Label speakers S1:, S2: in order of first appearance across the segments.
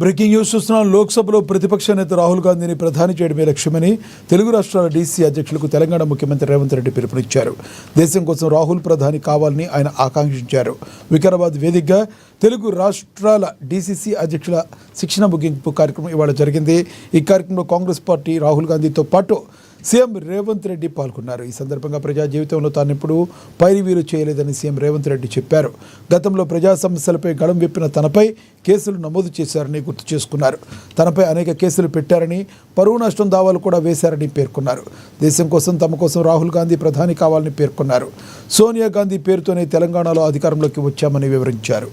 S1: Breaking news చూస్తున్నాం. లోక్సభలో ప్రతిపక్ష నేత రాహుల్ గాంధీని ప్రధాని చేయడమే లక్ష్యమని తెలుగు రాష్ట్రాల డీసీ అధ్యక్షులకు తెలంగాణ ముఖ్యమంత్రి రేవంత్ రెడ్డి పిలుపునిచ్చారు. దేశం కోసం రాహుల్ ప్రధాని కావాలని ఆయన ఆకాంక్షించారు. వికారాబాద్ వేదికగా తెలుగు రాష్ట్రాల డీసీసీ అధ్యక్షుల శిక్షణ ముగింపు కార్యక్రమం ఇవాళ జరిగింది. ఈ కార్యక్రమంలో కాంగ్రెస్ పార్టీ రాహుల్ గాంధీతో పాటు సీఎం రేవంత్ రెడ్డి పాల్గొన్నారు. ఈ సందర్భంగా ప్రజా జీవితంలో తానెప్పుడు పైరివీలు చేయలేదని సీఎం రేవంత్ రెడ్డి చెప్పారు. గతంలో ప్రజా సమస్యలపై గళం విప్పిన తనపై కేసులు నమోదు చేశారని గుర్తు చేసుకున్నారు. తనపై అనేక కేసులు పెట్టారని, పరువు నష్టం దావాలు కూడా వేశారని పేర్కొన్నారు. దేశం కోసం, తమ కోసం రాహుల్ గాంధీ ప్రధాని కావాలని పేర్కొన్నారు. సోనియా గాంధీ పేరుతోనే తెలంగాణలో అధికారంలోకి వచ్చామని వివరించారు.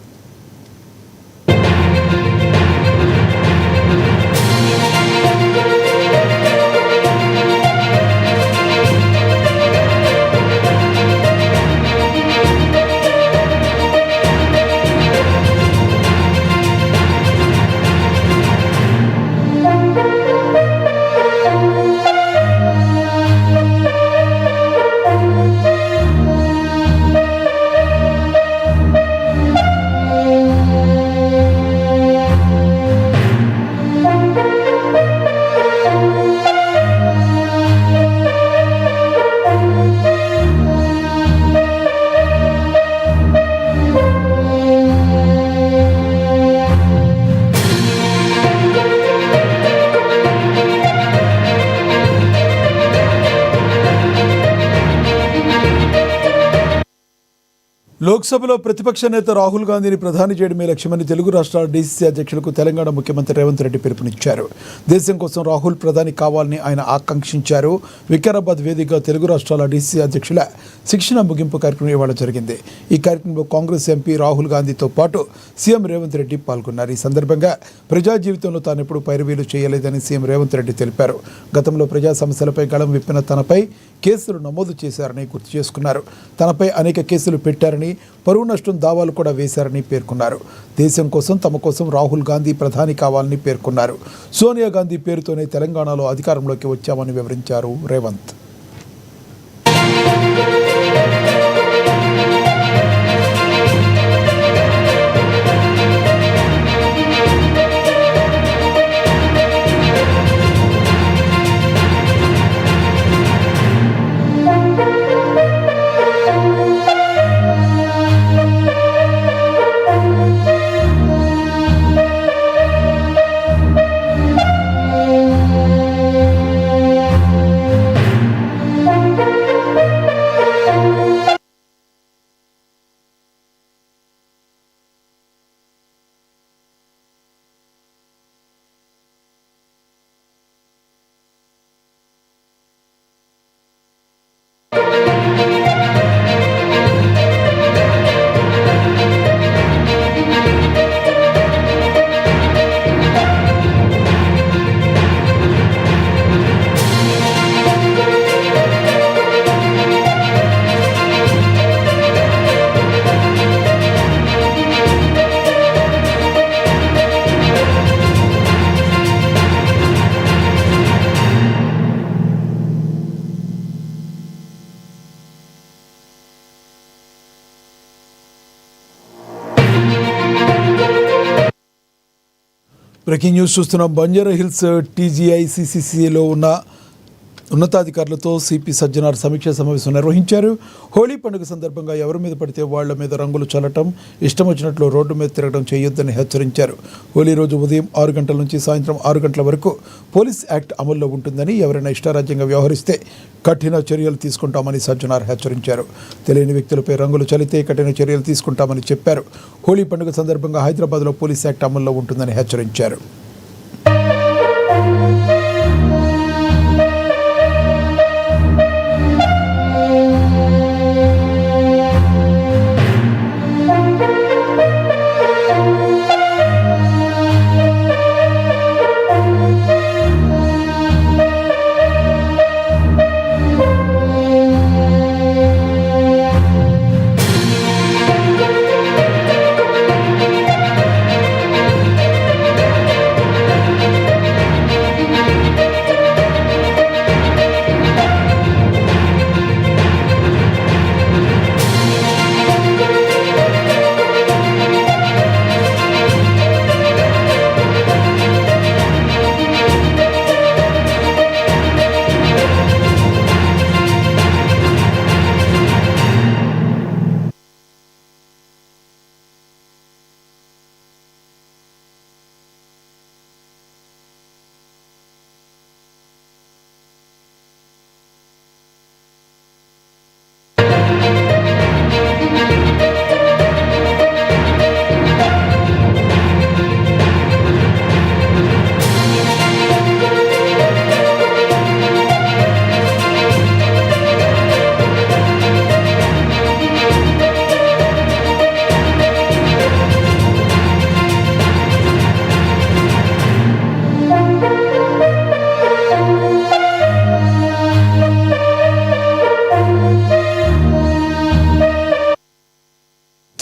S1: లోక్సభలో ప్రతిపక్ష నేత రాహుల్ గాంధీని ప్రధాని చేయడమే లక్ష్యమని తెలుగు రాష్ట్రాల డీసీసీ అధ్యక్షులకు తెలంగాణ ముఖ్యమంత్రి రేవంత్ రెడ్డి పిలుపునిచ్చారు. దేశం కోసం రాహుల్ ప్రధాని కావాలని ఆయన ఆకాంక్షించారు. వికారాబాద్ వేదికగా తెలుగు రాష్ట్రాల డీసీసీ అధ్యక్షుల శిక్షణ ముగింపు కార్యక్రమం ఇవాళ జరిగింది. ఈ కార్యక్రమంలో కాంగ్రెస్ ఎంపీ రాహుల్ గాంధీతో పాటు సీఎం రేవంత్ రెడ్డి పాల్గొన్నారు. ఈ సందర్భంగా ప్రజా జీవితంలో తానెప్పుడు పైరవీలు చేయలేదని సీఎం రేవంత్ రెడ్డి తెలిపారు. గతంలో ప్రజా సమస్యలపై గళం విప్పిన తనపై కేసులు నమోదు చేశారని గుర్తు చేసుకున్నారు. తనపై అనేక కేసులు పెట్టారని, పరువు నష్టం దావాలు కూడా వేశారని పేర్కొన్నారు. దేశం కోసం, తమ కోసం రాహుల్ గాంధీ ప్రధాని కావాలని పేర్కొన్నారు. సోనియా గాంధీ పేరుతోనే తెలంగాణలో అధికారంలోకి వచ్చామని వివరించారు రేవంత్. బ్రేకింగ్ న్యూస్ చూస్తున్నాం. బంజారా హిల్స్ టీజీఐసీసీలో ఉన్న ఉన్నతాధికారులతో సిపి సజ్జనార్ సమీక్షా సమావేశం నిర్వహించారు. హోలీ పండుగ సందర్భంగా ఎవరి మీద పడితే వాళ్ల మీద రంగులు చల్లటం, ఇష్టం వచ్చినట్లు రోడ్డు మీద తిరగడం చేయొద్దని హెచ్చరించారు. హోలీ రోజు ఉదయం 6 గంటల నుంచి సాయంత్రం 6 గంటల వరకు పోలీస్ యాక్ట్ అమల్లో ఉంటుందని, ఎవరైనా ఇష్టారాజ్యంగా వ్యవహరిస్తే కఠిన చర్యలు తీసుకుంటామని సజ్జనార్ హెచ్చరించారు. తెలియని వ్యక్తులపై రంగులు చల్లితే కఠిన చర్యలు తీసుకుంటామని చెప్పారు. హోలీ పండుగ సందర్భంగా హైదరాబాద్లో పోలీస్ యాక్ట్ అమల్లో ఉంటుందని హెచ్చరించారు.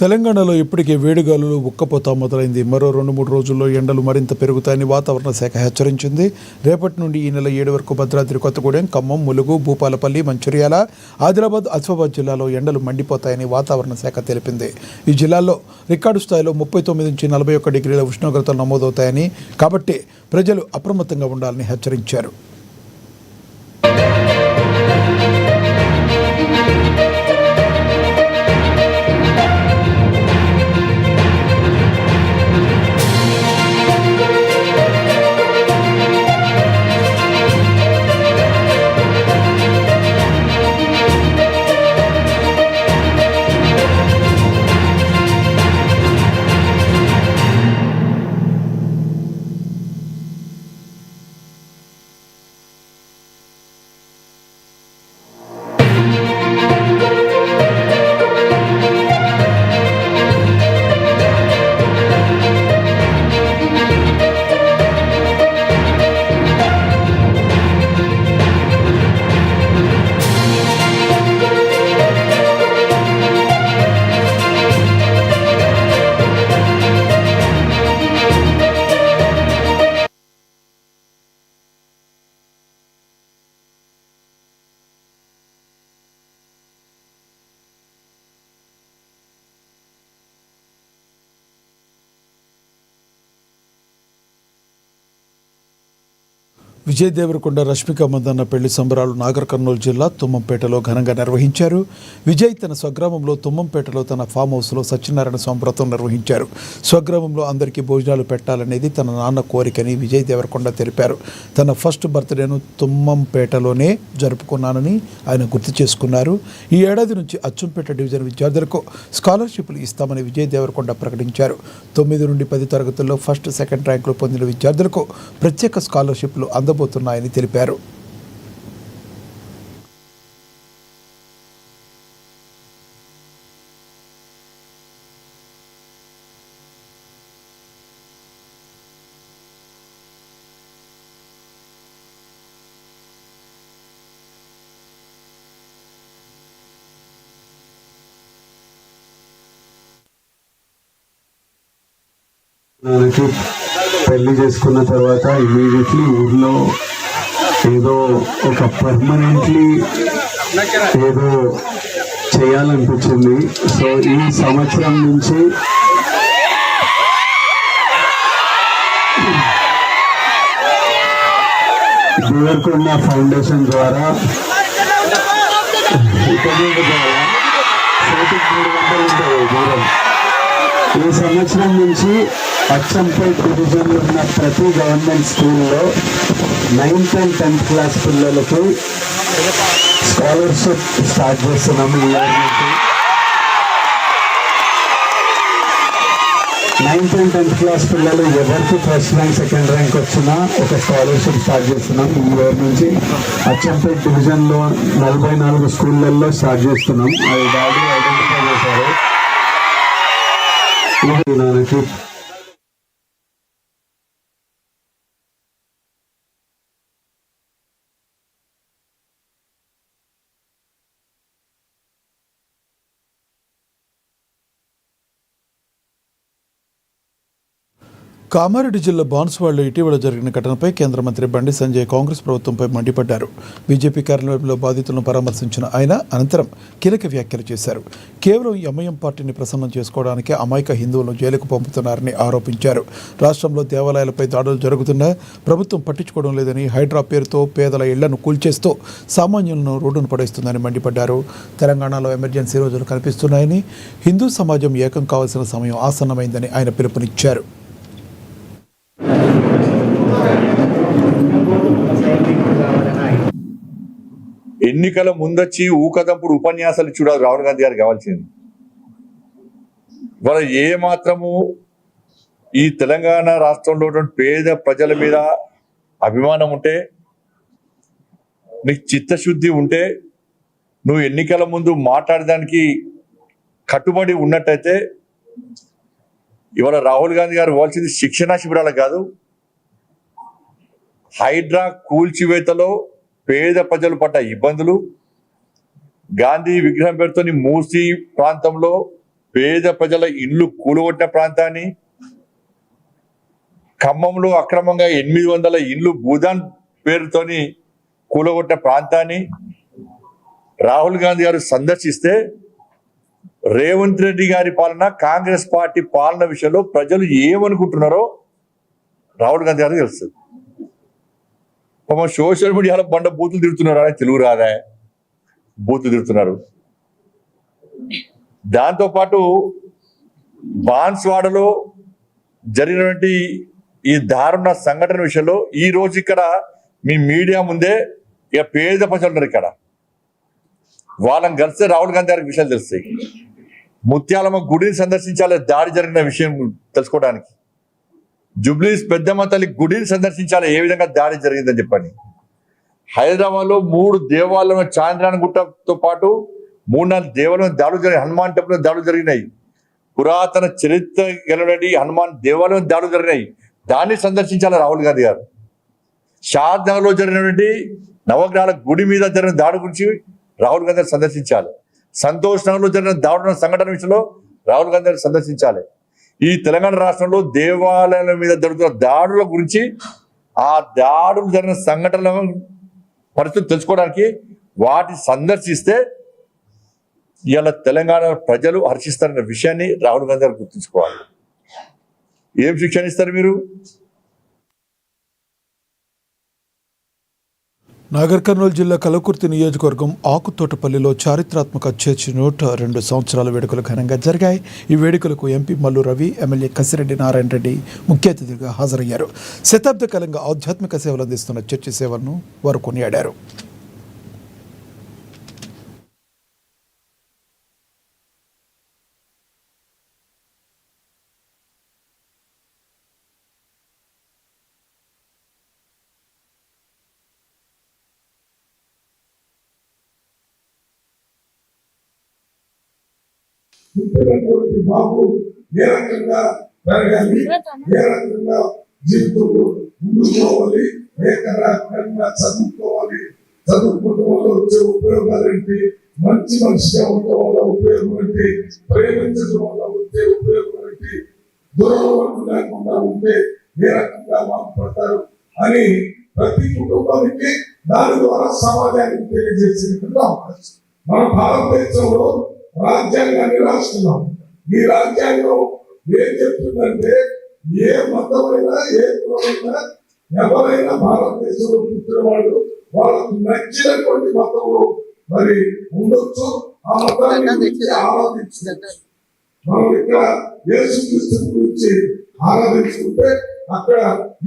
S1: తెలంగాణలో ఇప్పటికే వేడిగాలులు ఉక్కపోత మొదలైంది. మరో 2-3 రోజుల్లో ఎండలు మరింత పెరుగుతాయని వాతావరణ శాఖ హెచ్చరించింది. రేపటి నుండి ఈ నెల 7 వరకు భద్రాద్రి కొత్తగూడెం, ఖమ్మం, ములుగు, భూపాలపల్లి, మంచిర్యాల, ఆదిలాబాద్, ఆసిఫాబాద్ జిల్లాలో ఎండలు మండిపోతాయని వాతావరణ శాఖ తెలిపింది. ఈ జిల్లాల్లో రికార్డు స్థాయిలో 39 నుంచి 41 డిగ్రీల ఉష్ణోగ్రతలు నమోదవుతాయని, కాబట్టి ప్రజలు అప్రమత్తంగా ఉండాలని హెచ్చరించారు. విజయ్ దేవరకొండ, రష్మిక మందన్న పెళ్లి సంబరాలు నాగర్ కర్నూలు జిల్లా తుమ్మంపేటలో ఘనంగా నిర్వహించారు. విజయ్ తన స్వగ్రామంలో తుమ్మంపేటలో తన ఫామ్ హౌస్లో సత్యనారాయణ స్వామి వ్రతం నిర్వహించారు. స్వగ్రామంలో అందరికీ భోజనాలు పెట్టాలనేది తన నాన్న కోరికని విజయ్ దేవరకొండ తెలిపారు. తన ఫస్ట్ బర్త్డేను తుమ్మంపేటలోనే జరుపుకున్నానని ఆయన గుర్తు చేసుకున్నారు. ఈ ఏడాది నుంచి అచ్చంపేట డివిజన్ విద్యార్థులకు స్కాలర్షిప్లు ఇస్తామని విజయ్ దేవరకొండ ప్రకటించారు. 9 నుండి 10 తరగతుల్లో ఫస్ట్, సెకండ్ ర్యాంకులు పొందిన విద్యార్థులకు ప్రత్యేక స్కాలర్షిప్లు అందబోతున్నాయని తెలిపారు.
S2: నాకు పెళ్లి చేసుకున్న తర్వాత ఇమీడియట్లీ ఊర్లో ఏదో ఒక పర్మనెంట్లీ ఏదో చేయాలనిపించింది. సో ఈ సంవత్సరం నుంచి దేవరకొండ ఫౌండేషన్ ద్వారా ఈ సంవత్సరం నుంచి అచ్చంపేట్ డివిజన్లో ఉన్న ప్రతి గవర్నమెంట్ స్కూల్లో 9th and 10th క్లాస్ పిల్లలకి స్కాలర్షిప్ స్టార్ట్ చేస్తున్నాము. ఈ ఇయర్ నుంచి 9th and 10th క్లాస్ పిల్లలు ఎవరికి ఫస్ట్ ర్యాంక్, సెకండ్ ర్యాంక్ వచ్చినా ఒక స్కాలర్షిప్ స్టార్ట్ చేస్తున్నాం. ఈ ఇయర్ నుంచి అచ్చంపేట్ డివిజన్లో 44 స్కూళ్ళల్లో స్టార్ట్ చేస్తున్నాం. అది డాడీ ఐడెంటిఫై చేశారు. నాన్నకి
S1: కామారెడ్డి జిల్లా బాన్సువాడలో ఇటీవల జరిగిన ఘటనపై కేంద్ర మంత్రి బండి సంజయ్ కాంగ్రెస్ ప్రభుత్వంపై మండిపడ్డారు. బీజేపీ కార్యాలయంలో బాధితులను పరామర్శించిన ఆయన అనంతరం కీలక వ్యాఖ్యలు చేశారు. కేవలం ఎంఐఎం పార్టీని ప్రసన్నం చేసుకోవడానికి అమాయక హిందువులను జైలుకు పంపుతున్నారని ఆరోపించారు. రాష్ట్రంలో దేవాలయాలపై దాడులు జరుగుతున్నా ప్రభుత్వం పట్టించుకోవడం లేదని, హైడ్రా పేరుతో పేదల ఇళ్లను కూల్చేస్తూ సామాన్యులను రోడ్డును పడేస్తుందని మండిపడ్డారు. తెలంగాణలో ఎమర్జెన్సీ రోజులు కనిపిస్తున్నాయని, హిందూ సమాజం ఏకం కావాల్సిన సమయం ఆసన్నమైందని ఆయన పిలుపునిచ్చారు.
S3: ఎన్నికల ముందొచ్చి ఊకదంపుడు ఉపన్యాసాలు చూడాలి రాహుల్ గాంధీ గారు కావాల్సింది. ఇవాళ ఏ మాత్రము ఈ తెలంగాణ రాష్ట్రంలో పేద ప్రజల మీద అభిమానం ఉంటే, నీకు చిత్తశుద్ధి ఉంటే, నువ్వు ఎన్నికల ముందు మాట్లాడడానికి కట్టుబడి ఉన్నట్టయితే ఇవాళ రాహుల్ గాంధీ గారు పోవాల్సింది శిక్షణా శిబిరాలకు కాదు, హైడ్రా కూల్చివేతలో పేద ప్రజలు పడ్డ ఇబ్బందులు, గాంధీ విగ్రహం పేరుతో మూసీ ప్రాంతంలో పేద ప్రజల ఇల్లు కూలగొట్టిన ప్రాంతాన్ని, ఖమ్మంలో అక్రమంగా 800 ఇండ్లు భూదాన్ పేరుతోని కూలగొట్టిన ప్రాంతాన్ని రాహుల్ గాంధీ గారు సందర్శిస్తే రేవంత్ రెడ్డి గారి పాలన, కాంగ్రెస్ పార్టీ పాలన విషయంలో ప్రజలు ఏమనుకుంటున్నారో రాహుల్ గాంధీ గారికి తెలుస్తుంది. సోషల్ మీడియాలో బండ బూతులు తిడుతున్నారు, అని తెలుగు రాదా, బూతులు తిడుతున్నారు. దాంతోపాటు బాన్స్వాడలో జరిగినటువంటి ఈ దారుణ సంఘటన విషయంలో ఈ రోజు ఇక్కడ మీ మీడియా ముందే ఇక పేద ప్రజలు ఉన్నారు, ఇక్కడ వాళ్ళని కలిస్తే రాహుల్ గాంధీ గారికి విషయాలు తెలుస్తాయి. ముత్యాలమ్మ గుడిని సందర్శించాలి, దాడి జరిగిన విషయం తెలుసుకోవడానికి. జుబ్లీస్ పెద్దమ్మ తల్లి గుడిని సందర్శించాలి, ఏ విధంగా దాడి జరిగిందని చెప్పండి. హైదరాబాద్ లో 3 దేవాలయం, చాంద్రాయణ గుట్టతో పాటు 3-4 దేవాలయం దాడులు జరిగినాయి. హనుమాన్ టెంపుల్ దాడులు జరిగినాయి. పురాతన చరిత్ర గెలవడి హనుమాన్ దేవాలయం దాడులు జరిగినాయి. దాన్ని సందర్శించాలి రాహుల్ గాంధీ గారు. షాద్నగర్ లో జరిగినటువంటి నవగ్రహాల గుడి మీద జరిగిన దాడి గురించి రాహుల్ గాంధీ గారు సందర్శించాలి. సంతోష్ నగర్ లో జరిగిన దాడుల సంఘటన విషయంలో రాహుల్ గాంధీ గారు సందర్శించాలి. ఈ తెలంగాణ రాష్ట్రంలో దేవాలయాల మీద జరుగుతున్న దాడుల గురించి, ఆ దాడులు జరిగిన సంఘటనల పరిస్థితులు తెలుసుకోవడానికి వాటిని సందర్శిస్తే ఇవాళ తెలంగాణ ప్రజలు హర్షిస్తారన్న విషయాన్ని రాహుల్ గాంధీ గారు గుర్తుంచుకోవాలి. ఏం శిక్షణ ఇస్తారు మీరు?
S1: నాగర్ కర్నూలు జిల్లా కలకుర్తి నియోజకవర్గం ఆకుతోటపల్లిలో చారిత్రాత్మక చర్చి 102 సంవత్సరాల వేడుకలు ఘనంగా జరిగాయి. ఈ వేడుకలకు ఎంపీ మల్లు రవి, ఎమ్మెల్యే కసిరెడ్డి నారాయణ రెడ్డి ముఖ్య అతిథిగా హాజరయ్యారు. శతాబ్ద కాలంగా ఆధ్యాత్మిక సేవలు అందిస్తున్న చర్చి సేవలను వారు కొనియాడారు.
S4: పుట్టినటువంటి బాబు ఏ రకంగా పెరగాలి, ఏ రకంగా జీవితంలో ముందుకు పోవాలి, ఏ రకంగా చదువుకోవాలి, చదువుకోవడం వల్ల వచ్చే ఉపయోగాలు ఏంటి, మంచి మనిషిగా ఉండడం వల్ల ఉపయోగం ఏంటి, ప్రేమించడం వల్ల వచ్చే ఉపయోగం ఏంటి, దురలవాటు లేకుండా ఉంటే ఏ రకంగా బాగుపడతారు అని ప్రతి కుటుంబానికి దాని ద్వారా సమాజానికి తెలియజేసేటువంటి అవకాశం. మన భారతదేశంలో రాజ్యాంగాన్ని రాస్తున్నాం. ఈ రాజ్యాంగం ఏం చెప్తుందంటే ఏ మతమైనా, ఏ కులమైనా, ఎవరైనా భారతదేశంలో పుట్టిన వాళ్ళు వాళ్ళకు నచ్చినటువంటి మతంలో మరి ఉండొచ్చు, ఆ మతాన్ని గురించి ఆరాధించవచ్చు. మనం ఇక్కడ యేసుక్రీస్తు గురించి ఆరాధించుకుంటే అక్కడ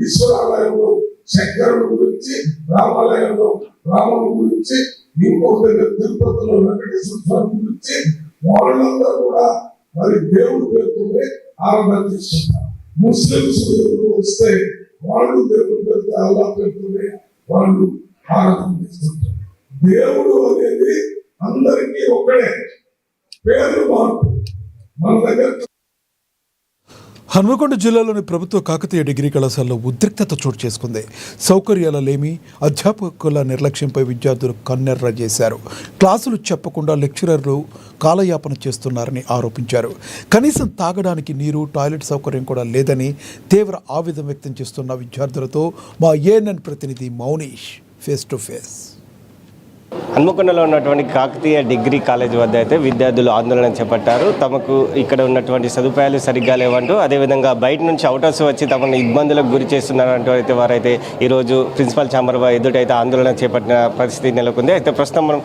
S4: ఈశ్వరాలయంలో శంకరుడు గురించి, రామాలయంలో రాముడు గురించి, ఇంకొక దగ్గర తిరుపతిలో వెంకటేశ్వర స్వామి గురించి వాళ్ళందరూ కూడా మరి దేవుడు పేరుతోనే ఆరాధన చేస్తుంటారు. ముస్లింస్ వస్తే వాళ్ళు దేవుడు పేరుతో అల్లా పేరుతోనే వాళ్ళు ఆరాధన చేస్తుంటారు. దేవుడు అనేది అందరికీ ఒకడే, పేరు మార్పు. మన దగ్గర
S1: హన్మకొండ జిల్లాలోని ప్రభుత్వ కాకతీయ డిగ్రీ కళాశాలలో ఉద్రిక్తత చోటు చేసుకుంది. సౌకర్యాల లేమి, అధ్యాపకుల నిర్లక్ష్యంపై విద్యార్థులు కన్నెర్ర చేశారు. క్లాసులు చెప్పకుండా లెక్చరర్లు కాలయాపన చేస్తున్నారని ఆరోపించారు. కనీసం తాగడానికి నీరు, టాయిలెట్ సౌకర్యం కూడా లేదని తీవ్ర ఆవేదన వ్యక్తం చేస్తున్న విద్యార్థులతో మా ఏఎన్ఎన్ ప్రతినిధి మౌనీష్ ఫేస్ టు ఫేస్.
S5: హన్మకొండలో ఉన్నటువంటి కాకతీయ డిగ్రీ కాలేజ్ వద్ద అయితే విద్యార్థులు ఆందోళన చేపట్టారు. తమకు ఇక్కడ ఉన్నటువంటి సదుపాయాలు సరిగ్గా లేవంటూ, అదేవిధంగా బయట నుంచి అవుటర్స్ వచ్చి తమను ఇబ్బందులకు గురి చేస్తున్నారంటూ అయితే వారైతే ఈరోజు ప్రిన్సిపల్ ఛాంబర్ ఎదుటైతే ఆందోళన చేపట్టిన పరిస్థితి నెలకొంది. అయితే ప్రస్తుతం మనం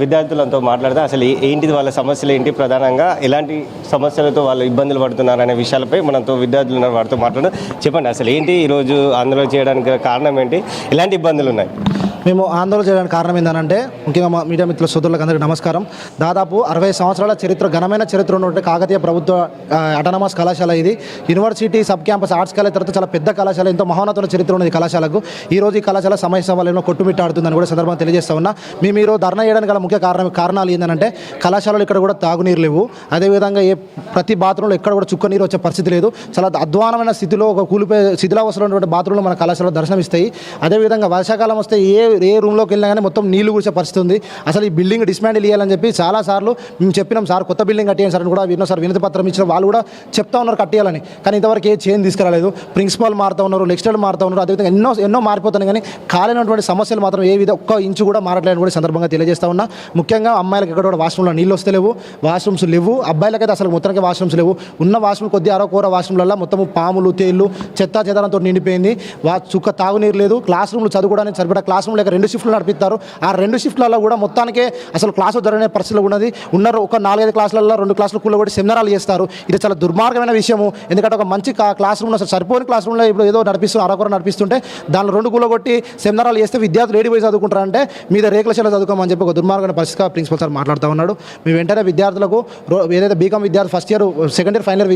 S5: విద్యార్థులతో మాట్లాడితే అసలు ఏంటిది, వాళ్ళ సమస్యలు ఏంటి, ప్రధానంగా ఎలాంటి సమస్యలతో వాళ్ళు ఇబ్బందులు పడుతున్నారనే విషయాలపై మనతో విద్యార్థులు ఉన్నారు, వారితో మాట్లాడడం. చెప్పండి, అసలు ఏంటి ఈరోజు ఆందోళన చేయడానికి కారణం ఏంటి, ఎలాంటి ఇబ్బందులు ఉన్నాయి?
S6: మేము ఆందోళన చేయడానికి కారణం ఏంటంటే, ముఖ్యంగా మా మీడియా మిత్రుల సోదరులకు అందరికీ నమస్కారం. దాదాపు 60 సంవత్సరాల చరిత్ర, ఘనమైన చరిత్ర ఉన్నటువంటి కాకతీయ ప్రభుత్వ అటానమస్ కళాశాల ఇది. University sub campus arts college తర్వాత చాలా పెద్ద కళాశాల, ఎంతో మహోన్నతమైన చరిత్ర ఉన్నది కళాశాలకు. ఈ రోజు ఈ కళాశాల సమయ సవాళ్ళలో కొట్టుమిట్టాడుతుందని కూడా సందర్భంగా తెలియజేస్తా ఉన్నా. మేము ఈరోజు ధర్నా చేయడానికి గల ముఖ్య కారణాలు ఏంటంటే, కళాశాలలో ఇక్కడ కూడా తాగునీరు లేవు, అదేవిధంగా ప్రతి బాత్రూంలో ఎక్కడ కూడా చుక్క నీరు వచ్చే పరిస్థితి లేదు. చాలా అధ్వానమైన స్థితిలో, ఒక కూలిపోయే శిథిలావస్థలో ఉన్నటువంటి బాత్రూంలు మన కళాశాలలో దర్శనమిస్తాయి. అదేవిధంగా వర్షాకాలం వస్తే ఏ ఏ రూమ్లోకి వెళ్ళినా కానీ మొత్తం నీళ్లు కూర్చే పరిస్థితి ఉంది. అసలు ఈ బిల్డింగ్ డిస్మాండిల్ చేయాలని చెప్పి చాలాసార్లు మేము చెప్పినాం సార్, కొత్త బిల్డింగ్ కట్టేయండి సార్ అని కూడా విన్నాం సార్. వినతి పత్రం ఇచ్చిన వాళ్ళు కూడా చెప్తా ఉన్నారు కట్టేయాలని, కానీ ఇంతవరకు ఏ చేంజ్ తీసుకురాలేదు. ప్రిన్సిపాల్ మారుతూ ఉన్నారు, లెక్చరర్లు మారుతూ ఉన్నారు, అదేవిధంగా ఎన్నో మారిపోతున్నాయి, కానీ కాలేనటువంటి సమస్యలు మాత్రం ఏ విధంగా ఒక్క ఇంచు కూడా మారట్లేదని కూడా సందర్భంగా తెలియజేస్తా ఉన్నా. ముఖ్యంగా అమ్మాయిలకు ఎక్కడ కూడా వాష్రూమ్లో నీళ్ళు వస్తలేవు, వాష్రూమ్స్ లేవు. అబ్బాయిలకైతే అసలు మొత్తానికి వాష్రూమ్స్ లేవు. ఉన్న వాష్రూమ్ కొద్ది అరకూర వాష్రూమ్లలో మొత్తం పాములు తేళ్లు చెత్త చెదారంతో నిండిపోయింది. చుక్క తాగునీరు లేదు. క్లాస్ రూమ్లు చదువుకోవడానికి సరిపడా క్లాస్ రూమ్లో 2 షిఫ్ట్లు నడిపిస్తారు. ఆ 2 షిఫ్ట్లలో కూడా మొత్తానికే అసలు క్లాసు జరిగే పరిస్థితిలో ఉన్నది. ఉన్నారు ఒక 4-5 క్లాసులలో 2 క్లాసులు కూలగొట్టి సెమినారాలు చేస్తారు. ఇది చాలా దుర్మార్గమైన విషయము. ఎందుకంటే ఒక మంచి క్లాస్ రూమ్లో అసలు సరిపోని క్లాస్ రూమ్లో ఇప్పుడు ఏదో అరకొర నడిపిస్తుంటే దానిలో 2 కూలగొట్టి సెమినారాలు చేస్తే విద్యార్థులు ఏడి పోయి చదువుకుంటారంటే మీద రేకుల శైలి చదువుకోమని చెప్పి ఒక దుర్మార్గమైన పరిస్థితిగా ప్రిన్సిపల్ సార్ మాట్లాడుతూ ఉన్నాడు. మేము వెంటనే విద్యార్థులకు ఏదైతే బీకామ్ విద్యార్థి first year, second year, final year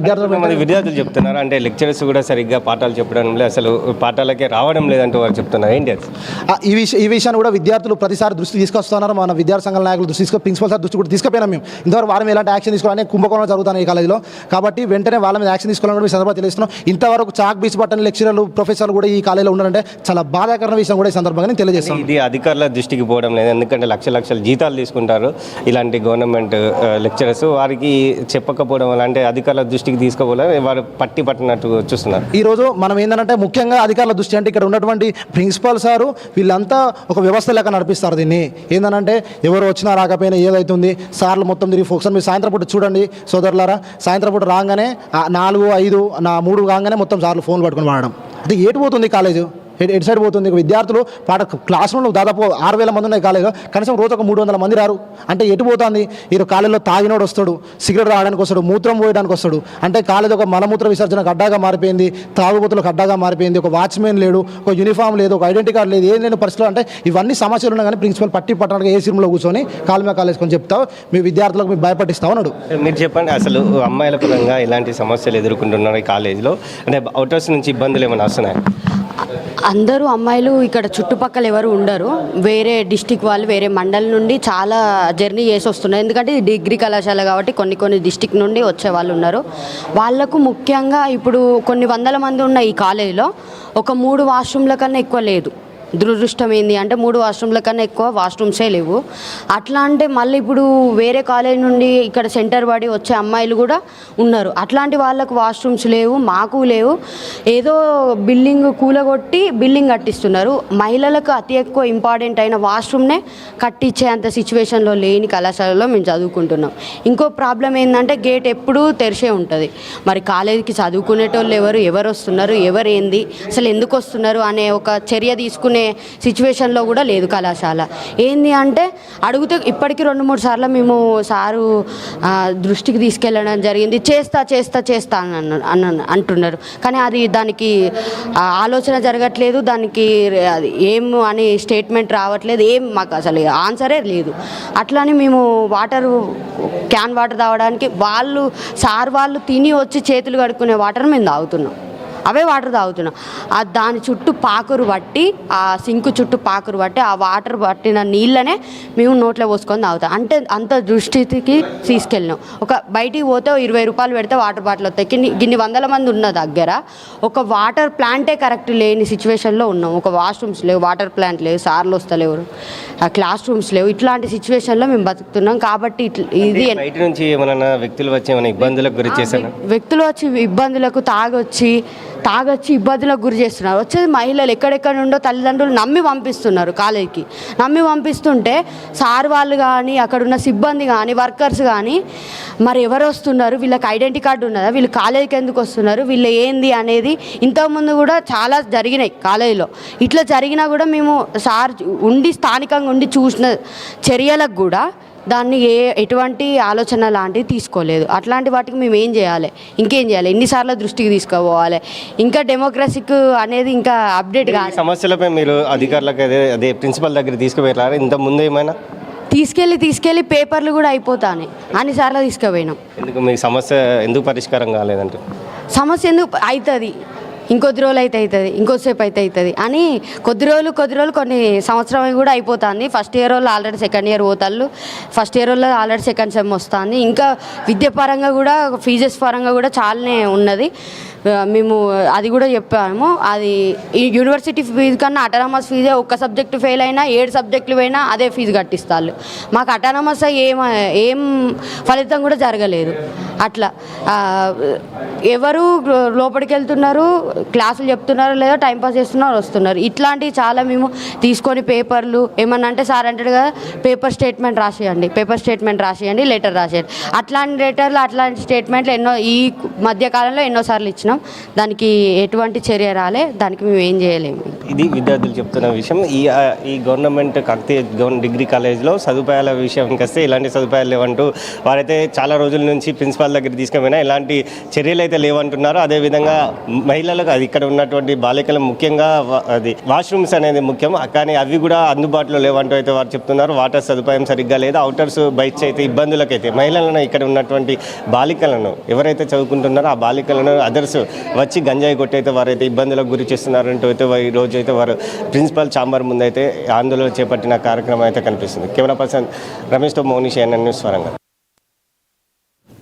S5: విద్యార్థులు చెప్తున్నారు అంటే లెక్చరర్స్ కూడా సరిగ్గా పాఠాలు చెప్పడం లేదు, అసలు పాఠాలకే రావడం లేదంటూ వారు చెప్తున్నారు. ఏంటి
S6: ఈ విషయాన్ని కూడా విద్యార్థులు ప్రతిసారి దృష్టి తీసుకొస్తున్నారు. మన విద్యార్థి సంఘాల నాయకులు దృష్టి ప్రిన్సిపల్ సార్ దృష్టి కూడా తీసుకుపోయినాం. మేము ఇంతవరకు వారి మీద ఎలాంటి యాక్షన్ తీసుకోవాలని కుంభకోణాలు జరుగుతాయి ఈ కాలేజీలో. కాబట్టి వెంటనే వాళ్ళ మీద యాక్షన్ తీసుకోవాలని కూడా ఈ సందర్భంగా తెలియజేస్తున్నాం. ఇంతవరకు చాక్ బీచ్ పట్టని లెక్చరర్లు, ప్రొఫెసర్లు కూడా ఈ కాలేజీలో ఉన్నారంటే చాలా బాధాకరమైన విషయం కూడా ఈ సందర్భంగా నేను తెలియజేస్తాను.
S5: ఇది అధికారుల దృష్టికి పోవడం లేదు, ఎందుకంటే లక్షల జీతాలు తీసుకుంటారు ఇలాంటి గవర్నమెంట్ లెక్చరర్స్. వారికి చెప్పకపోవడం వల్ల అంటే అధికారుల దృష్టికి తీసుకోవడం వారు పట్టినట్టు చూస్తున్నారు.
S6: ఈరోజు మనం ఏంటంటే ముఖ్యంగా అధికారుల దృష్టి అంటే ఇక్కడ ఉన్నటువంటి ప్రిన్సిపాల్ సారు వీళ్ళంతా ఒక వ్యవస్థ లెక్క నడిపిస్తారు. దీన్ని ఏంటంటే ఎవరు వచ్చినా రాకపోయినా ఏదైతుంది సార్లు మొత్తం తిరిగి ఫోకస్. మీరు సాయంత్రం పూట చూడండి సోదరులారా, సాయంత్రం పూట రాగానే 4, 5, 3 కాగానే మొత్తం సార్లు ఫోన్ పట్టుకొని వాడడం. అది ఏటు పోతుంది కాలేజు, ఎటు సైడ్ పోతుంది? విద్యార్థులు క్లాస్ రూమ్లో దాదాపు 6,000 మంది ఉన్నాయి కాలేజీలో, కనీసం రోజు ఒక 300 మంది రారు అంటే ఎటు పోతుంది? ఈ కాలేజీలో తాగినోడు వస్తాడు, సిగరెట్ తాగడానికి వస్తాడు, మూత్రం పోయడానికి వస్తాడు. అంటే కాలేజీ ఒక మలమూత్ర విసర్జనకు అడ్డాగా మారిపోయింది, తాగుబోతులకు అడ్డాగా మారిపోయింది. ఒక వాచ్మెన్ లేడు, ఒక యూనిఫామ్ లేదు, ఒక ఐడెంటిటీ కార్డు లేదు, ఏం లేని పరిస్థితులు. అంటే ఇవన్నీ సమస్యలు ఉన్నాయి, కానీ ప్రిన్సిపల్ పట్టడానికి ఏసీ రూమ్లో కూర్చొని కాలమే కాలేజ్ కొని చెప్తావు, మీ విద్యార్థులకు మీరు భయపట్టిస్తా ఉన్నాడు.
S5: మీరు చెప్పండి, అసలు అమ్మాయిల పరంగా ఇలాంటి సమస్యలు ఎదుర్కొంటున్నారు ఈ కాలేజీలో? అంటే అవుటర్స్ నుంచి ఇబ్బందులు ఏమైనా వస్తున్నాయి?
S7: అందరూ అమ్మాయిలు ఇక్కడ చుట్టుపక్కల ఎవరు ఉండరు. వేరే డిస్టిక్ వాళ్ళు, వేరే మండల్ నుండి చాలా జర్నీ చేసి వస్తున్నారు. ఎందుకంటే ఇది డిగ్రీ కళాశాల కాబట్టి కొన్ని డిస్టిక్ నుండి వచ్చే వాళ్ళు ఉన్నారు. వాళ్ళకు ముఖ్యంగా ఇప్పుడు కొన్ని వందల మంది ఉన్న ఈ కాలేజీలో ఒక 3 వాష్రూమ్ల కన్నా ఎక్కువ లేదు. దురదృష్టం ఏంది అంటే 3 వాష్రూమ్ల కన్నా ఎక్కువ వాష్రూమ్సే లేవు. అట్లా అంటే మళ్ళీ ఇప్పుడు వేరే కాలేజ్ నుండి ఇక్కడ సెంటర్ పడి వచ్చే అమ్మాయిలు కూడా ఉన్నారు. అట్లాంటి వాళ్ళకు వాష్రూమ్స్ లేవు, మాకు లేవు. ఏదో బిల్డింగ్ కూలగొట్టి బిల్డింగ్ కట్టిస్తున్నారు. మహిళలకు అతి ఎక్కువ ఇంపార్టెంట్ అయిన వాష్రూమ్నే కట్టించేంత సిచ్యువేషన్లో లేని కళాశాలలో మేము చదువుకుంటున్నాం. ఇంకో ప్రాబ్లం ఏంటంటే గేట్ ఎప్పుడూ తెరిచే ఉంటుంది. మరి కాలేజీకి చదువుకునేటోళ్ళు ఎవరు వస్తున్నారు, ఎవరు ఏంది, అసలు ఎందుకు వస్తున్నారు అనే ఒక చర్య తీసుకునే సిచ్యువేషన్లో కూడా లేదు కళాశాల. ఏంది అంటే అడిగితే ఇప్పటికీ 2-3 సార్లు మేము సారు దృష్టికి తీసుకెళ్ళడం జరిగింది. చేస్తా అని అంటున్నారు, కానీ అది దానికి ఆలోచన జరగట్లేదు, దానికి అది ఏం అని స్టేట్మెంట్ రావట్లేదు, ఏం మాకు అసలు ఆన్సరే లేదు. అట్లని మేము క్యాన్ వాటర్ తాగడానికి వాళ్ళు తిని వచ్చి చేతులు కడుక్కునే వాటర్ మేము తాగుతున్నాం. అవే వాటర్ తాగుతున్నాం. దాని చుట్టూ పాకురు పట్టి, ఆ సింకు చుట్టూ పాకురు పట్టి, ఆ వాటర్ పట్టిన నీళ్ళనే మేము నోట్లో పోసుకొని తాగుతాం. అంటే అంత దృష్టికి తీసుకెళ్ళినాం. ఒక బయటికి పోతే 20 రూపాయలు పెడితే వాటర్ బాటిల్ వస్తాయి. గిన్ని 100 మంది ఉన్న దగ్గర ఒక వాటర్ ప్లాంటే కరెక్ట్ లేని సిచ్యువేషన్లో ఉన్నాం. ఒక వాష్రూమ్స్ లేవు, వాటర్ ప్లాంట్ లేవు, సార్లు వస్తలేవు, క్లాస్ రూమ్స్ లేవు. ఇట్లాంటి సిచ్యువేషన్లో మేము బతుకుతున్నాం. కాబట్టి ఇది
S5: బయట నుంచి ఏమైనా వ్యక్తులు వచ్చి ఏమైనా ఇబ్బందులకు గురి చేశారు?
S7: వ్యక్తులు వచ్చి ఇబ్బందులకు తాగొచ్చి ఇబ్బందులకు గురి చేస్తున్నారు. వచ్చేది మహిళలు ఎక్కడెక్కడ నుండో తల్లిదండ్రులు నమ్మి పంపిస్తున్నారు కాలేజీకి. నమ్మి పంపిస్తుంటే సార్ వాళ్ళు కానీ, అక్కడున్న సిబ్బంది కానీ, వర్కర్స్ కానీ మరి ఎవరు వస్తున్నారు, వీళ్ళకి ఐడెంటిటీ కార్డు ఉన్నదా, వీళ్ళు కాలేజీకి ఎందుకు వస్తున్నారు, వీళ్ళు ఏంది అనేది ఇంతకుముందు కూడా చాలా జరిగినాయి కాలేజీలో. ఇట్లా జరిగినా కూడా మేము సార్ స్థానికంగా ఉండి చూసిన చర్యలకు కూడా దాన్ని ఎటువంటి ఆలోచన లాంటివి తీసుకోలేదు. అట్లాంటి వాటికి మేము ఏం చేయాలి, ఇంకేం చేయాలి, ఎన్నిసార్లు దృష్టికి తీసుకుపోవాలి, ఇంకా డెమోక్రసీకి అనేది ఇంకా అప్డేట్ కాదు.
S5: సమస్యలపై మీరు అధికారులకు అదే ప్రిన్సిపల్ దగ్గర తీసుకుపోయారు ఇంత ముందు ఏమైనా?
S7: తీసుకెళ్ళి పేపర్లు కూడా అయిపోతాయి, అన్నిసార్లు తీసుకుపోయినాం.
S5: ఎందుకు మీ సమస్య ఎందుకు పరిష్కారం కాలేదంటే?
S7: సమస్య ఎందుకు అవుతుంది, ఇంకొద్ది రోజులు అయితే అవుతుంది, ఇంకోసేపు అయితే అవుతుంది అని కొద్ది రోజులు కొన్ని సంవత్సరం కూడా అయిపోతుంది. ఫస్ట్ ఇయర్ వాళ్ళు ఆల్రెడీ సెకండ్ ఇయర్ పోతాళ్ళు, ఫస్ట్ ఇయర్ వాళ్ళు ఆల్రెడీ సెకండ్ సెమ్ వస్తుంది. ఇంకా విద్య పరంగా కూడా ఫీజెస్ పరంగా కూడా చాలానే ఉన్నది. మేము అది కూడా చెప్పాము. అది ఈ యూనివర్సిటీ ఫీజు కన్నా అటానమస్ ఫీజే, ఒక్క సబ్జెక్టు ఫెయిల్ అయినా 7 సబ్జెక్టులు పోయినా అదే ఫీజు కట్టిస్తారు. మాకు అటానమస్ ఏం ఫలితం కూడా జరగలేదు. అట్లా ఎవరు లోపలికి వెళ్తున్నారు, క్లాసులు చెప్తున్నారు లేదా టైంపాస్ చేస్తున్నారు, వస్తున్నారు. ఇట్లాంటివి చాలా మేము తీసుకొని పేపర్లు ఏమన్నా అంటే సార్ అంటాడు కదా, పేపర్ స్టేట్మెంట్ రాసేయండి, లెటర్ రాసేయండి. అట్లాంటి లెటర్లు అట్లాంటి స్టేట్మెంట్లు ఎన్నో ఈ మధ్యకాలంలో ఎన్నోసార్లు ఇచ్చినాం. దానికి ఎటువంటి చర్య రాలే, దానికి మేము ఏం చేయలేము.
S5: ఇది విద్యార్థులు చెప్తున్న విషయం. ఈ గవర్నమెంట్ కాకతీయ డిగ్రీ కాలేజ్లో సదుపాయాల విషయానికి వస్తే ఇలాంటి సదుపాయాలు లేవంటూ వారైతే చాలా రోజుల నుంచి ప్రిన్సిపాల్ దగ్గర తీసుకుపోయినా ఎలాంటి చర్యలు అయితే లేవంటున్నారు. అదేవిధంగా మహిళలకు అది ఇక్కడ ఉన్నటువంటి బాలికలు ముఖ్యంగా అది వాష్రూమ్స్ అనేది ముఖ్యం, కానీ అవి కూడా అందుబాటులో లేవంటూ అయితే వారు చెప్తున్నారు. వాటర్ సదుపాయం సరిగ్గా లేదు. అవుటర్స్ బైక్స్ అయితే ఇబ్బందులకైతే మహిళలను ఇక్కడ ఉన్నటువంటి బాలికలను ఎవరైతే చదువుకుంటున్నారో ఆ బాలికలను అదర్స్ వచ్చి గంజాయి కొట్టయితే వారైతే ఇబ్బందులకు గురి చేస్తున్నారంటూ అయితే ఈ రోజు అయితే వారు ప్రిన్సిపల్ ఛాంబర్ ముందైతే ఆందోళన చేపట్టిన కార్యక్రమం అయితే కనిపిస్తుంది. కెమెరా పర్సన్ రమేష్తో మౌనిష్ ఎన్ఎన్ న్యూస్ వరంగల్.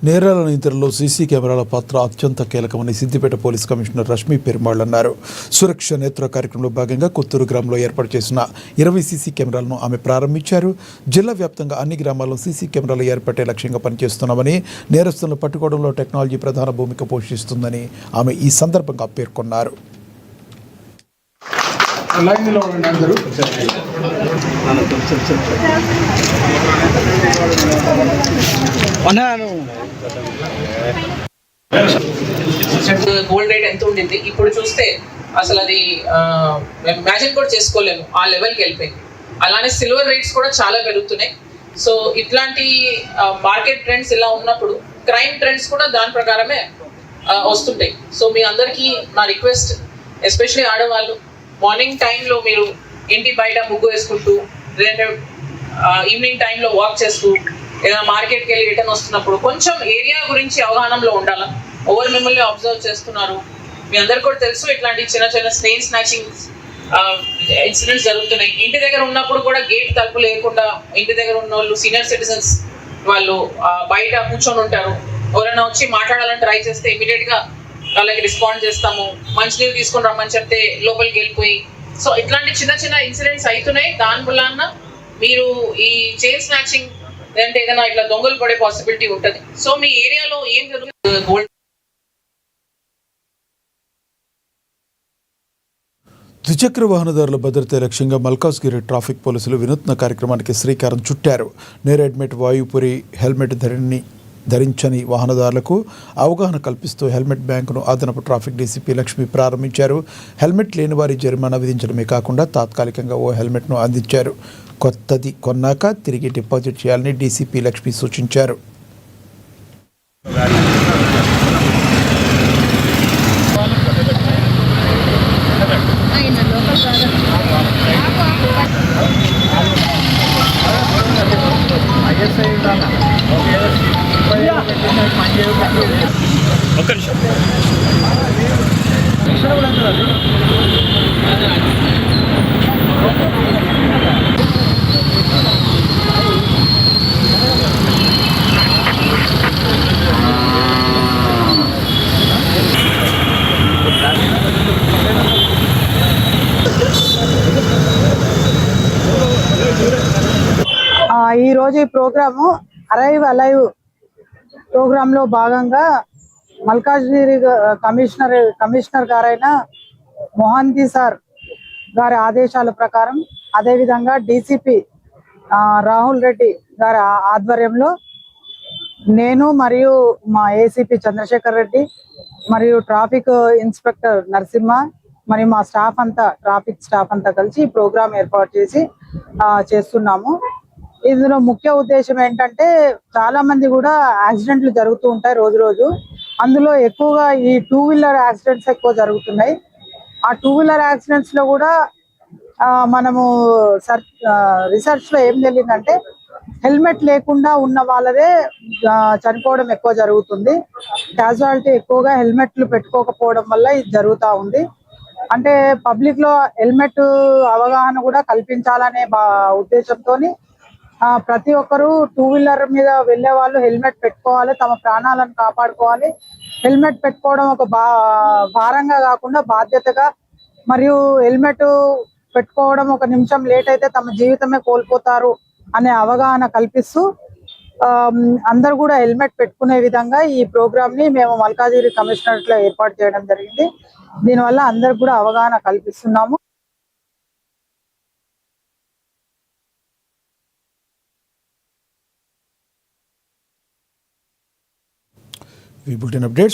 S1: నేరాల నియంత్రణలో సీసీ కెమెరాల పాత్ర అత్యంత కీలకమని సిద్దిపేట పోలీస్ కమిషనర్ రష్మి పెరుమాళ్ అన్నారు. సురక్ష నేత్ర కార్యక్రమంలో భాగంగా కొత్తూరు గ్రామంలో ఏర్పాటు చేసిన 20 సీసీ కెమెరాలను ఆమె ప్రారంభించారు. జిల్లా వ్యాప్తంగా అన్ని గ్రామాల్లో సీసీ కెమెరాలు ఏర్పడే లక్ష్యంగా పనిచేస్తున్నామని, నేరస్తులను పట్టుకోవడంలో టెక్నాలజీ ప్రధాన భూమిక పోషిస్తుందని ఆమె ఈ సందర్భంగా పేర్కొన్నారు.
S8: గోల్డ్ రేట్ ఎంత ఉండింది ఇప్పుడు చూస్తే అసలు అది ఇమాజిన్ కూడా చేసుకోలేము, ఆ లెవెల్కి వెళ్ళిపోయింది. అలానే సిల్వర్ రేట్స్ కూడా చాలా పెరుగుతున్నాయి. సో ఇట్లాంటి మార్కెట్ ట్రెండ్స్ ఇలా ఉన్నప్పుడు క్రైమ్ ట్రెండ్స్ కూడా దాని ప్రకారమే వస్తుంటాయి. సో మీ అందరికీ నా రిక్వెస్ట్, ఎస్పెషలీ ఆడవాళ్ళు, మార్నింగ్ టైంలో మీరు ఇంటి బయట ముగ్గు వేసుకుంటూ, లేదంటే ఈవినింగ్ టైంలో వాక్ చేస్తూ, ఏదైనా మార్కెట్కి వెళ్ళి రిటర్న్ వస్తున్నప్పుడు కొంచెం ఏరియా గురించి అవగాహనలో ఉండాలి. ఎవరు మిమ్మల్ని అబ్జర్వ్ చేస్తున్నారు, మీ అందరు కూడా తెలుసు ఇట్లాంటి చిన్న చిన్న స్నేల్ స్నాచింగ్ ఇన్సిడెంట్స్ జరుగుతున్నాయి. ఇంటి దగ్గర ఉన్నప్పుడు కూడా గేట్ తలుపు లేకుండా ఇంటి దగ్గర ఉన్న వాళ్ళు సీనియర్ సిటిజన్స్ వాళ్ళు బయట కూర్చొని ఉంటారు. ఎవరైనా వచ్చి మాట్లాడాలని ట్రై చేస్తే ఇమీడియట్గా వాళ్ళకి రెస్పాండ్ చేస్తాము. మంచినీళ్ళు తీసుకొని రమ్మని చెప్తే లోపలికి వెళ్ళిపోయి, సో ఇట్లాంటి చిన్న చిన్న ఇన్సిడెంట్స్ అవుతున్నాయి. దాని వలన మీరు ఈ చైన్ స్నాచింగ్ లేదంటే ఏదైనా ఇట్లా దొంగలు పడే పాసిబిలిటీ ఉంటుంది. సో మీ ఏరియాలో ఏం జరుగుతుంది గోల్డ్.
S1: ద్విచక్ర వాహనదారుల భద్రత లక్ష్యంగా మల్కాజ్గిరి ట్రాఫిక్ పోలీసులు వినూత్న కార్యక్రమానికి శ్రీకారం చుట్టారు. నేరెడ్మెట్ వాయుపురి హెల్మెట్ ధరించని వాహనదారులకు అవగాహన కల్పిస్తూ హెల్మెట్ బ్యాంకును అదనపు ట్రాఫిక్ డీసీపీ లక్ష్మి ప్రారంభించారు. హెల్మెట్ లేని వారి జరిమానా విధించడమే కాకుండా తాత్కాలికంగా ఓ హెల్మెట్ను అందించారు. కొత్తది కొన్నాక తిరిగి డిపాజిట్ చేయాలని డీసీపీ లక్ష్మి సూచించారు.
S9: ఈరోజు ఈ ప్రోగ్రాము అరైవ్ అలైవ్ ప్రోగ్రాంలో భాగంగా మల్కాజ్గిరి కమిషనర్ గారైన మొహంతి సార్ గారి ఆదేశాల ప్రకారం, అదేవిధంగా డీసీపీ రాహుల్ రెడ్డి గారి ఆధ్వర్యంలో నేను మరియు మా ఏసీపీ చంద్రశేఖర్ రెడ్డి మరియు ట్రాఫిక్ ఇన్స్పెక్టర్ నరసింహ మరియు మా స్టాఫ్ అంతా, ట్రాఫిక్ స్టాఫ్ అంతా కలిసి ఈ ప్రోగ్రాం ఏర్పాటు చేసి చేస్తున్నాము. ఇందులో ముఖ్య ఉద్దేశం ఏంటంటే చాలా మంది కూడా యాక్సిడెంట్లు జరుగుతూ ఉంటాయి రోజు రోజు. అందులో ఎక్కువగా ఈ 2 వీలర్ యాక్సిడెంట్స్ ఎక్కువ జరుగుతున్నాయి. ఆ 2 వీలర్ యాక్సిడెంట్స్ లో కూడా మనము రీసెర్చ్ లో ఏం తెలియదంటే హెల్మెట్ లేకుండా ఉన్న వాళ్ళదే చనిపోవడం ఎక్కువ జరుగుతుంది. క్యాజువాలిటీ ఎక్కువగా హెల్మెట్లు పెట్టుకోకపోవడం వల్ల ఇది జరుగుతూ ఉంది. అంటే పబ్లిక్ లో హెల్మెట్ అవగాహన కూడా కల్పించాలనే ఉద్దేశంతోని ప్రతి ఒక్కరూ టూ వీలర్ మీద వెళ్ళే వాళ్ళు హెల్మెట్ పెట్టుకోవాలి, తమ ప్రాణాలను కాపాడుకోవాలి. హెల్మెట్ పెట్టుకోవడం ఒక భారంగా కాకుండా బాధ్యతగా, మరియు హెల్మెట్ పెట్టుకోవడం ఒక నిమిషం లేట్ అయితే తమ జీవితమే కోల్పోతారు అనే అవగాహన కల్పిస్తూ అందరూ కూడా హెల్మెట్ పెట్టుకునే విధంగా ఈ ప్రోగ్రామ్ ని మేము మల్కాజిగిరి కమిషనరేట్ లో ఏర్పాటు చేయడం జరిగింది. దీనివల్ల అందరికి కూడా అవగాహన కల్పిస్తున్నాము.
S1: ఈ బులెటిన్ అప్డేట్స్